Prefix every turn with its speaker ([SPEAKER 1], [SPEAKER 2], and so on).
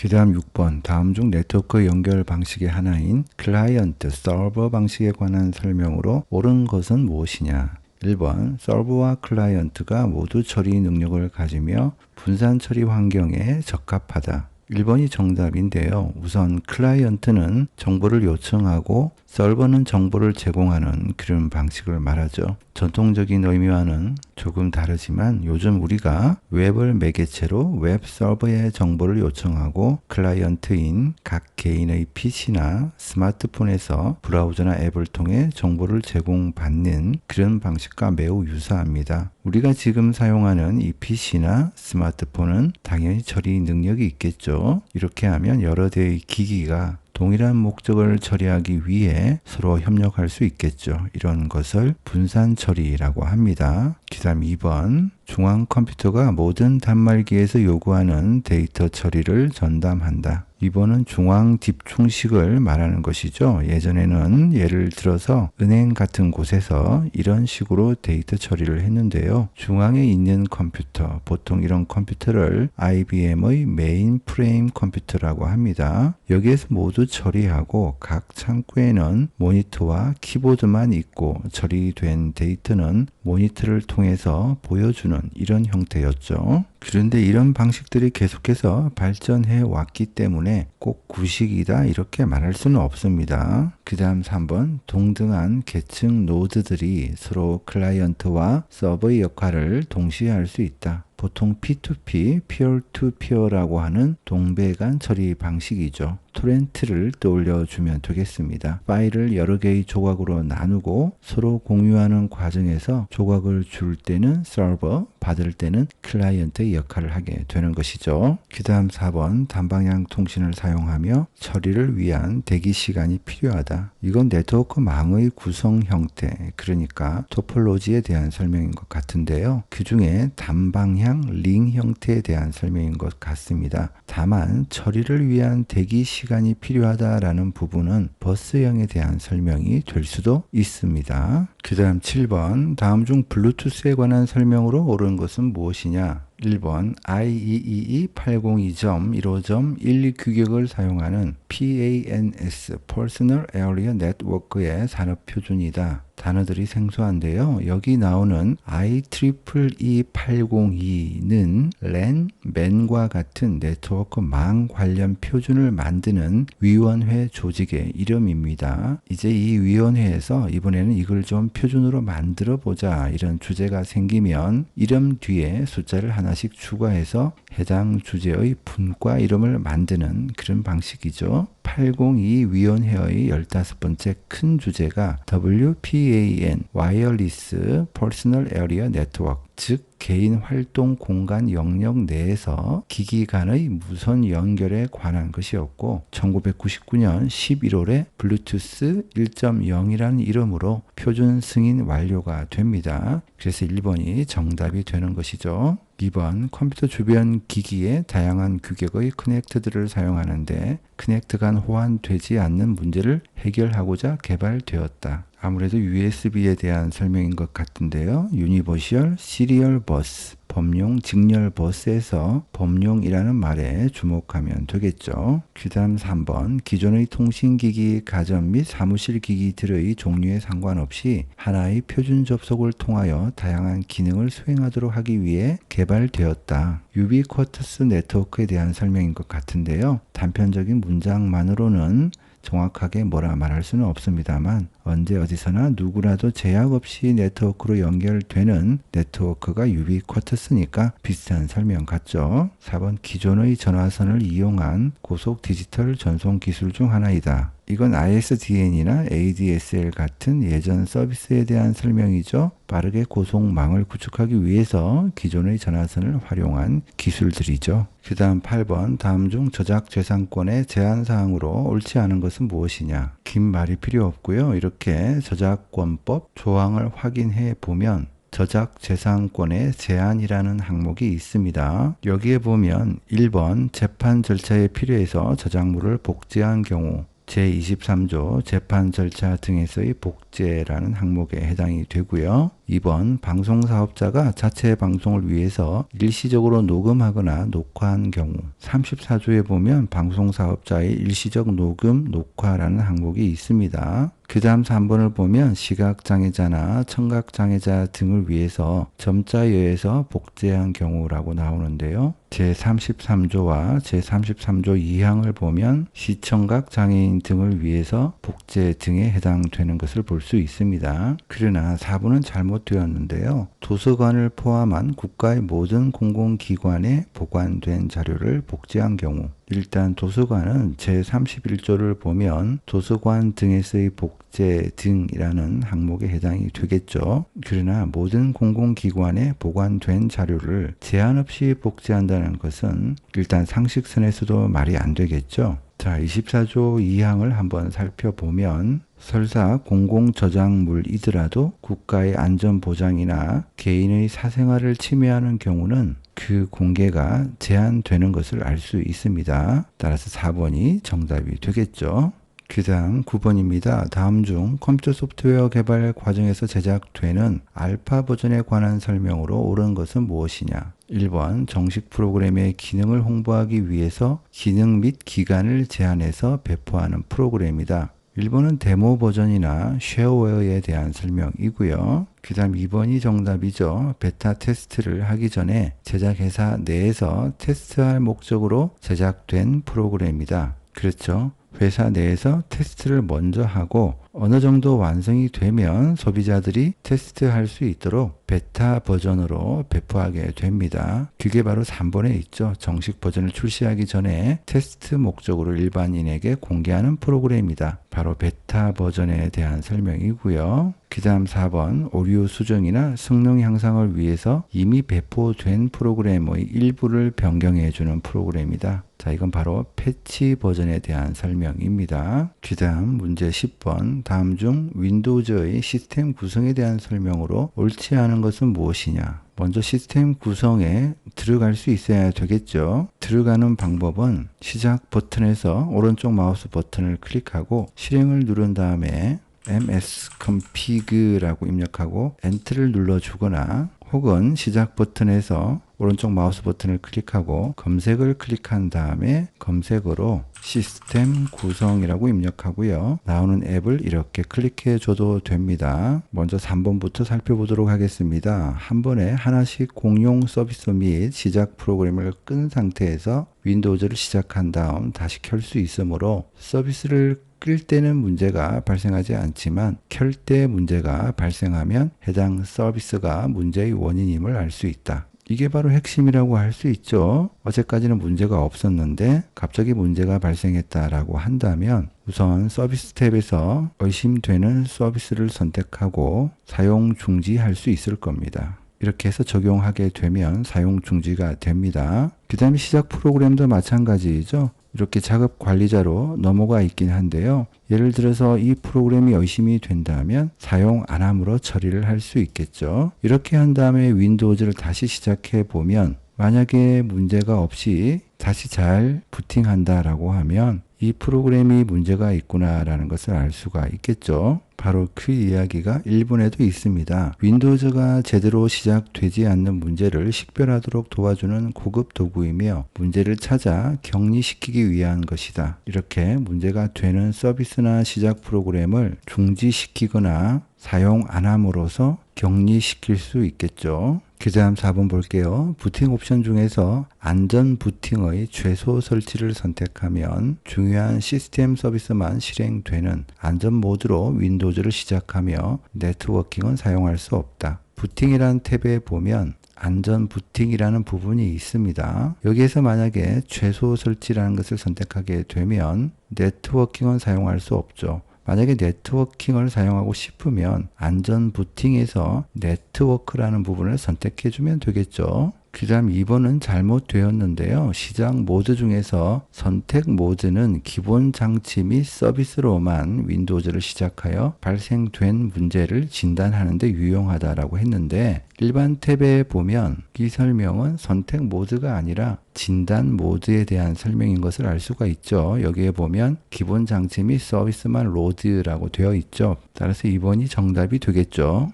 [SPEAKER 1] 그 다음 6번, 다음 중 네트워크 연결 방식의 하나인 클라이언트, 서버 방식에 관한 설명으로 옳은 것은 무엇이냐? 1번, 서버와 클라이언트가 모두 처리 능력을 가지며 분산 처리 환경에 적합하다. 1번이 정답인데요. 우선 클라이언트는 정보를 요청하고 서버는 정보를 제공하는 그런 방식을 말하죠. 전통적인 의미와는 조금 다르지만 요즘 우리가 웹을 매개체로 웹 서버에 정보를 요청하고 클라이언트인 각 개인의 PC나 스마트폰에서 브라우저나 앱을 통해 정보를 제공받는 그런 방식과 매우 유사합니다. 우리가 지금 사용하는 이 PC나 스마트폰은 당연히 처리 능력이 있겠죠. 이렇게 하면 여러 대의 기기가 동일한 목적을 처리하기 위해 서로 협력할 수 있겠죠. 이런 것을 분산 처리라고 합니다. 그 다음 2번, 중앙 컴퓨터가 모든 단말기에서 요구하는 데이터 처리를 전담한다. 2번은 중앙 집중식을 말하는 것이죠. 예전에는 예를 들어서 은행 같은 곳에서 이런 식으로 데이터 처리를 했는데요. 중앙에 있는 컴퓨터, 보통 이런 컴퓨터를 IBM의 메인 프레임 컴퓨터라고 합니다. 여기에서 모두 처리하고 각 창구에는 모니터와 키보드만 있고 처리된 데이터는 모니터를 통해서 보여주는 이런 형태였죠. 그런데 이런 방식들이 계속해서 발전해 왔기 때문에 꼭 구식이다 이렇게 말할 수는 없습니다. 그 다음 3번, 동등한 계층 노드들이 서로 클라이언트와 서버의 역할을 동시에 할 수 있다. 보통 P2P, Peer-to-Peer라고 하는 동배간 처리 방식이죠. 토렌트를 떠올려 주면 되겠습니다. 파일을 여러 개의 조각으로 나누고 서로 공유하는 과정에서 조각을 줄 때는 서버, 받을 때는 클라이언트의 역할을 하게 되는 것이죠. 그 다음 4번, 단방향 통신을 사용하며 처리를 위한 대기 시간이 필요하다. 이건 네트워크 망의 구성 형태, 그러니까 토폴로지에 대한 설명인 것 같은데요. 그 중에 단방향 링 형태에 대한 설명인 것 같습니다. 다만 처리를 위한 대기 시간이 필요하다라는 부분은 버스형에 대한 설명이 될 수도 있습니다. 그 다음 7번, 다음 중 블루투스에 관한 설명으로 옳은 것은 무엇이냐? 1번, IEEE 802.15.12 규격을 사용하는 PANS, Personal Area Network의 산업 표준이다. 단어들이 생소한데요. 여기 나오는 IEEE 802는 LAN, MAN과 같은 네트워크 망 관련 표준을 만드는 위원회 조직의 이름입니다. 이제 이 위원회에서 이번에는 이걸 좀 표준으로 만들어 보자 이런 주제가 생기면 이름 뒤에 숫자를 하나씩 추가해서 해당 주제의 분과 이름을 만드는 그런 방식이죠. 802 위원회의 15번째 큰 주제가 WPAN, 와이어리스 퍼스널 에리어 네트워크, 즉 개인 활동 공간 영역 내에서 기기 간의 무선 연결에 관한 것이었고 1999년 11월에 블루투스 1.0이라는 이름으로 표준 승인 완료가 됩니다. 그래서 1번이 정답이 되는 것이죠. 2번, 컴퓨터 주변 기기에 다양한 규격의 커넥터들을 사용하는데 커넥터 간 호환되지 않는 문제를 해결하고자 개발되었다. 아무래도 USB에 대한 설명인 것 같은데요. 유니버셜 시리얼 버스, 범용 직렬 버스에서 범용이라는 말에 주목하면 되겠죠. 그 다음 3번, 기존의 통신기기, 가전 및 사무실 기기들의 종류에 상관없이 하나의 표준 접속을 통하여 다양한 기능을 수행하도록 하기 위해 개발되었다. 유비쿼터스 네트워크에 대한 설명인 것 같은데요. 단편적인 문장만으로는 정확하게 뭐라 말할 수는 없습니다만 언제 어디서나 누구라도 제약 없이 네트워크로 연결되는 네트워크가 유비쿼터스니까 비슷한 설명 같죠. 4번, 기존의 전화선을 이용한 고속 디지털 전송 기술 중 하나이다. 이건 ISDN이나 ADSL 같은 예전 서비스에 대한 설명이죠. 빠르게 고속망을 구축하기 위해서 기존의 전화선을 활용한 기술들이죠. 그 다음 8번, 다음 중 저작재산권의 제한사항으로 옳지 않은 것은 무엇이냐? 긴 말이 필요 없고요. 이렇게 저작권법 조항을 확인해 보면 저작재산권의 제한이라는 항목이 있습니다. 여기에 보면 1번, 재판 절차에 필요해서 저작물을 복제한 경우 제23조 재판 절차 등에서의 복제라는 항목에 해당이 되고요. 2번 방송 사업자가 자체 방송을 위해서 일시적으로 녹음하거나 녹화한 경우. 34조에 보면 방송 사업자의 일시적 녹음, 녹화라는 항목이 있습니다. 그 다음 3번을 보면 시각장애자나 청각장애자 등을 위해서 점자여에서 복제한 경우라고 나오는데요. 제33조와 제33조 2항을 보면 시청각 장애인 등을 위해서 복제 등에 해당되는 것을 볼 수 있습니다. 그러나 4번은 잘못되었는데요. 도서관을 포함한 국가의 모든 공공기관에 보관된 자료를 복제한 경우. 일단 도서관은 제31조를 보면 도서관 등에서의 복제 등이라는 항목에 해당이 되겠죠. 그러나 모든 공공기관에 보관된 자료를 제한 없이 복제한다는 것은 일단 상식선에서도 말이 안 되겠죠. 자, 24조 2항을 한번 살펴보면 설사 공공저작물이더라도 국가의 안전보장이나 개인의 사생활을 침해하는 경우는 그 공개가 제한되는 것을 알 수 있습니다. 따라서 4번이 정답이 되겠죠. 그 다음 9번입니다. 다음 중 컴퓨터 소프트웨어 개발 과정에서 제작되는 알파 버전에 관한 설명으로 옳은 것은 무엇이냐? 1번 정식 프로그램의 기능을 홍보하기 위해서 기능 및 기간을 제한해서 배포하는 프로그램이다. 1번은 데모 버전이나 쉐어웨어에 대한 설명이고요. 그 다음 2번이 정답이죠. 베타 테스트를 하기 전에 제작회사 내에서 테스트할 목적으로 제작된 프로그램이다. 그렇죠. 회사 내에서 테스트를 먼저 하고 어느 정도 완성이 되면 소비자들이 테스트할 수 있도록 베타 버전으로 배포하게 됩니다. 그게 바로 3번에 있죠. 정식 버전을 출시하기 전에 테스트 목적으로 일반인에게 공개하는 프로그램이다. 바로 베타 버전에 대한 설명이고요. 그 다음 4번 오류 수정이나 성능 향상을 위해서 이미 배포된 프로그램의 일부를 변경해 주는 프로그램이다. 자, 이건 바로 패치 버전에 대한 설명입니다. 그 다음 문제 10번 다음 중 윈도우즈의 시스템 구성에 대한 설명으로 옳지 않은 것은 무엇이냐? 먼저 시스템 구성에 들어갈 수 있어야 되겠죠. 들어가는 방법은 시작 버튼에서 오른쪽 마우스 버튼을 클릭하고 실행을 누른 다음에 msconfig라고 입력하고 엔터를 눌러주거나 혹은 시작 버튼에서 오른쪽 마우스 버튼을 클릭하고 검색을 클릭한 다음에 검색어로 시스템 구성이라고 입력하고요. 나오는 앱을 이렇게 클릭해 줘도 됩니다. 먼저 3번부터 살펴보도록 하겠습니다. 한 번에 하나씩 공용 서비스 및 시작 프로그램을 끈 상태에서 윈도우즈를 시작한 다음 다시 켤 수 있으므로 서비스를 끌 때는 문제가 발생하지 않지만 켤 때 문제가 발생하면 해당 서비스가 문제의 원인임을 알 수 있다. 이게 바로 핵심이라고 할 수 있죠. 어제까지는 문제가 없었는데 갑자기 문제가 발생했다라고 한다면 우선 서비스 탭에서 의심되는 서비스를 선택하고 사용 중지할 수 있을 겁니다. 이렇게 해서 적용하게 되면 사용 중지가 됩니다. 그 다음에 시작 프로그램도 마찬가지죠. 이렇게 작업 관리자로 넘어가 있긴 한데요. 예를 들어서 이 프로그램이 의심이 된다면 사용 안 함으로 처리를 할 수 있겠죠. 이렇게 한 다음에 윈도우즈를 다시 시작해 보면 만약에 문제가 없이 다시 잘 부팅한다라고 하면 이 프로그램이 문제가 있구나라는 것을 알 수가 있겠죠. 바로 그 이야기가 1번에도 있습니다. 윈도우즈가 제대로 시작되지 않는 문제를 식별하도록 도와주는 고급 도구이며 문제를 찾아 격리시키기 위한 것이다. 이렇게 문제가 되는 서비스나 시작 프로그램을 중지시키거나 사용 안 함으로써 격리시킬 수 있겠죠. 그 다음 4번 볼게요. 부팅 옵션 중에서 안전 부팅의 최소 설치를 선택하면 중요한 시스템 서비스만 실행되는 안전 모드로 윈도우즈를 시작하며 네트워킹은 사용할 수 없다. 부팅이라는 탭에 보면 안전 부팅이라는 부분이 있습니다. 여기에서 만약에 최소 설치라는 것을 선택하게 되면 네트워킹은 사용할 수 없죠. 만약에 네트워킹을 사용하고 싶으면 안전 부팅에서 네트워크라는 부분을 선택해 주면 되겠죠. 그 다음 2번은 잘못되었는데요. 시작 모드 중에서 선택 모드는 기본 장치 및 서비스로만 윈도우즈를 시작하여 발생된 문제를 진단하는 데 유용하다라고 했는데 일반 탭에 보면 이 설명은 선택 모드가 아니라 진단 모드에 대한 설명인 것을 알 수가 있죠. 여기에 보면 기본 장치 및 서비스만 로드라고 되어 있죠. 따라서 2번이 정답이 되겠죠.